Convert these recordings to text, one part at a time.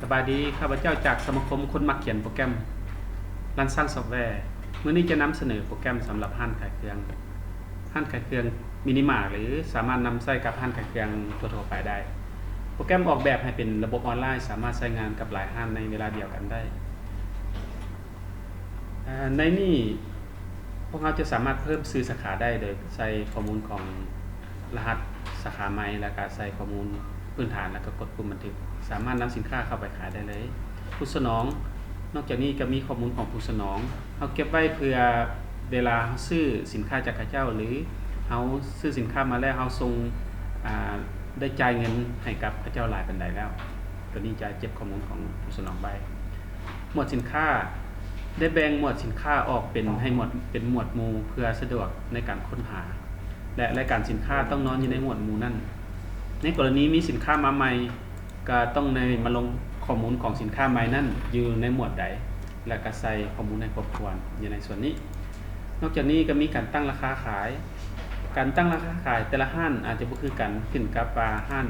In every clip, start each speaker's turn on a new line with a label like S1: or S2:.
S1: สบายดีข้าพเจ้าจากสมาคมคนมักเขียนโปรแกรมรันสร้างซอฟต์แวร์มื้อนี้จะนำเสนอโปรแกรมสำหรับร้านขายเครื่องมินิมาร์ทหรือสามารถนำใช้กับร้านขายเครื่องทั่วๆไปได้โปรแกรมออกแบบให้เป็นระบบออนไลน์สามารถใช้งานกับหลายร้านในเวลาเดียวกันได้ในนี้พวกเราจะสามารถเพิ่มซื้อสาขาได้โดยใส่ข้อมูลของรหัสสาขาใหม่แล้วก็ใส่ข้อมูลพื้นฐานแล้วก็กดปุ่มบันทึกสามารถนำสินค้าเข้าไปขายได้เลยผู้สนองนอกจากนี้ก็มีข้อมูลของผู้สนองเราเก็บไว้เพื่อเวลาซื้อสินค้าจากเขาเจ้าหรือเราซื้อสินค้ามาแล้วเราส่งได้จ่ายเงินให้กับเขาเจ้าหลายปานใดแล้วตัวนี้จะเก็บข้อมูลของผู้สนองไว้หมวดสินค้าได้แบ่งหมวดสินค้าออกเป็นให้หมวดเป็นหมวดหมู่เพื่อสะดวกในการค้นหาและรายการสินค้าต้องนอนอยู่ในหมวดหมู่นั้นในกรณีมีสินค้ามาใหม่ก็ต้องมาลงข้อมูลของสินค้าใหม่นั้นอยู่ในหมวดใดและก็ใส่ข้อมูลให้ครบถ้วนอยู่ในส่วนนี้นอกจากนี้ก็มีการตั้งราคาขายการตั้งราคาขายแต่ละห้านอาจจะบ่คือกันขึ้นกับว่าห้าน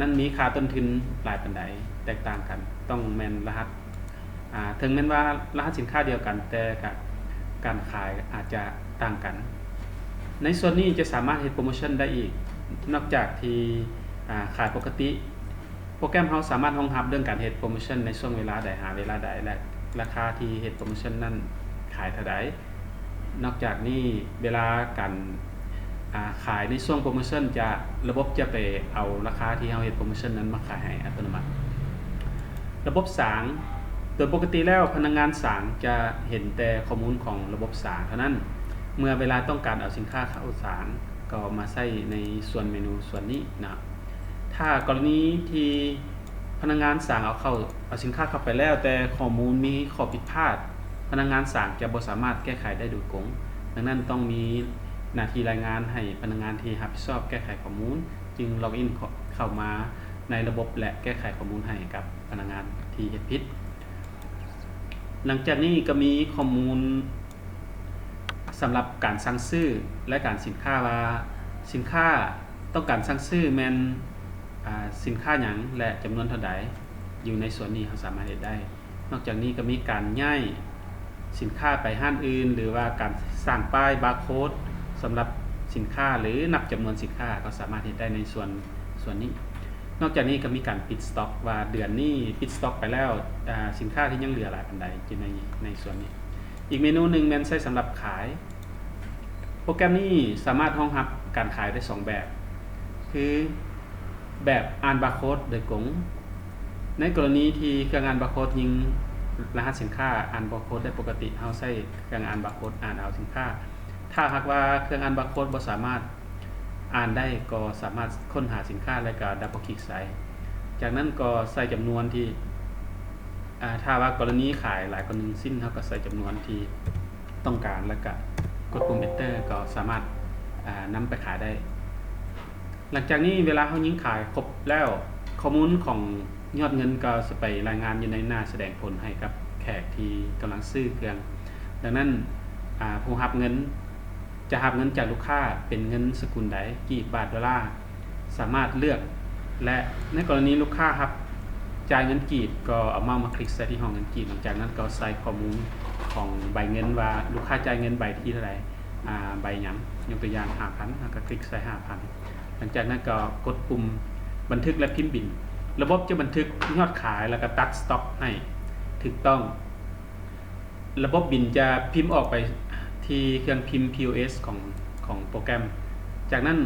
S1: นั่นมีค่าต้นทุนหลายปานใดแตกต่างกันต้องแม่นรหัสถึงแม้ว่ารหัสสินค้าเดียวกันแต่การขายอาจจะต่างกันในส่วนนี้จะสามารถเฮ็ดโปรโมชั่นได้อีกนอกจากที่ขายปกติโปรแกรมเราสามารถรองรับเรื่องการเฮ็ดโปรโมชั่นในช่วงเวลาใดหาเวลาใดและราคาที่เฮ็ดโปรโมชั่นนั้นขายเท่าใดนอกจากนี้เวลาการขายในช่วงโปรโมชั่นระบบจะไปเอาราคาที่เราเฮ็ดโปรโมชั่นนั้นมาขายให้อัตโนมัติระบบสางโดยปกติแล้วพนักงานสางจะเห็นแต่ข้อมูลของระบบสางเท่านั้นเมื่อเวลาต้องการเอาสินค้าเข้าสางก็มาใส่ในส่วนเมนูส่วนนี้นะครับถ้ากรณีที่พนักงานสางเอาสินค้าเข้าไปแล้วแต่ข้อมูลมีข้อผิดพลาดพนักงานสางจะบ่สามารถแก้ไขได้โดยตรงดังนั้นต้องมีหน้าที่รายงานให้พนักงานที่รับผิดชอบแก้ไขข้อมูลจึงล็อกอินเข้ามาในระบบและแก้ไขข้อมูลให้กับพนักงานที่เฮ็ดผิดหลังจากนี้ก็มีข้อมูลสำหรับการสั่งซื้อและการสินค้าว่าสินค้าต้องการสั่งซื้อแม่นสินค้าหยังและจำนวนเท่าใดอยู่ในส่วนนี้เราสามารถเฮ็ดได้นอกจากนี้ก็มีการย้ายสินค้าไปห้างอื่นหรือว่าการสร้างป้ายบาร์โค้ดสำหรับสินค้าหรือนับจำนวนสินค้าก็สามารถเฮ็ดได้ในส่วนนี้นอกจากนี้ก็มีการปิดสต็อกว่าเดือนนี้ปิดสต็อกไปแล้วสินค้าที่ยังเหลือหลายปานใดอยู่ในส่วนนี้อีกเมนูนึงแม่นใช้สำหรับขายโปรแกรมนี้สามารถรองรับการขายได้2แบบคือแบบอ่านบาร์โค้ดโดยตรงในกรณีที่เครื่องอ่านบาร์โค้ดยิงรหัสสินค้าอ่านบาร์โค้ดได้ปกติเฮาใช้เครื่องอ่านบาร์โค้ดอ่านเอาสินค้าถ้าหากว่าเครื่องอ่านบาร์โค้ดบ่สามารถอ่านได้ก็สามารถค้นหาสินค้าแล้วก็ดับเบิลคลิกใส่จากนั้นก็ใส่จำนวนที่ถ้าว่ากรณีขายหลายกว่า1ชิ้นเฮาก็ใส่จำนวนที่ต้องการแล้วก็กดปุ่ม Enter ก็สามารถนำไปขายได้หลังจากนี้เวลาเฮายิงขายครบแล้วข้อมูลของยอดเงินก็จะไปรายงานอยู่ในหน้าแสดงผลให้กับแขกที่กำลังซื้อเครื่องดังนั้นผู้รับเงินจะรับเงินจากลูกค้าเป็นเงินสกุลใดกี่บาทดอลลาร์สามารถเลือกและในกรณีลูกค้าครับจ่ายเงินกีบก็เอาเมาส์มาคลิกใส่ที่ห้องเงินกีบหลังจากนั้นก็ใส่ข้อมูลของใบเงินว่าลูกค้าจ่ายเงินใบที่เท่าไหร่ใบหยังยกตัวอย่าง 5,000 แล้วก็คลิกใส่ 5,000 หลังจากนั้นก็กดปุ่มบันทึกและพิมพ์บิลระบบจะบันทึกยอดขายแล้วก็ตัดสต็อกให้ถูกต้องระบบบิลจะพิมพ์ออกไปที่เครื่องพิมพ์ POS ของโปรแกรมจากนั้น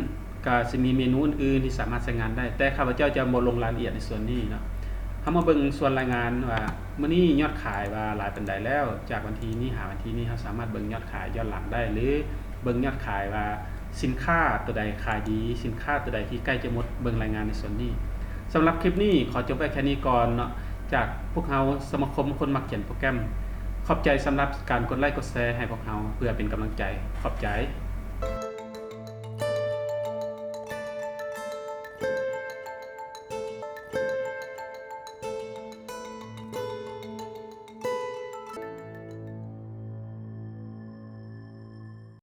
S1: ก็จะมีเมนูอื่นๆที่สามารถใช้งานได้แต่ข้าพเจ้าจะบ่ลงรายละเอียดในส่วนนี้เนาะเฮามาเบิ่งส่วนรายงานว่ามื้อนี้ยอดขายว่าหลายปานใดแล้วจากวันที่นี้หาวันที่นี้เฮาสามารถเบิ่งยอดขายย้อนหลังได้หรือเบิ่งยอดขายว่าสินค้าตัวใดขายดีสินค้าตัวใดที่ใกล้จะหมดเบิ่งรายงานในส่วนนี้สำหรับคลิปนี้ขอจบไว้แค่นี้ก่อนเนาะจากพวกเราสมาคมคนมักเขียนโปรแกรมขอบใจสำหรับการกดไลค์กดแชร์ให้พวกเราเพื่อเป็นกำลังใจขอบใจ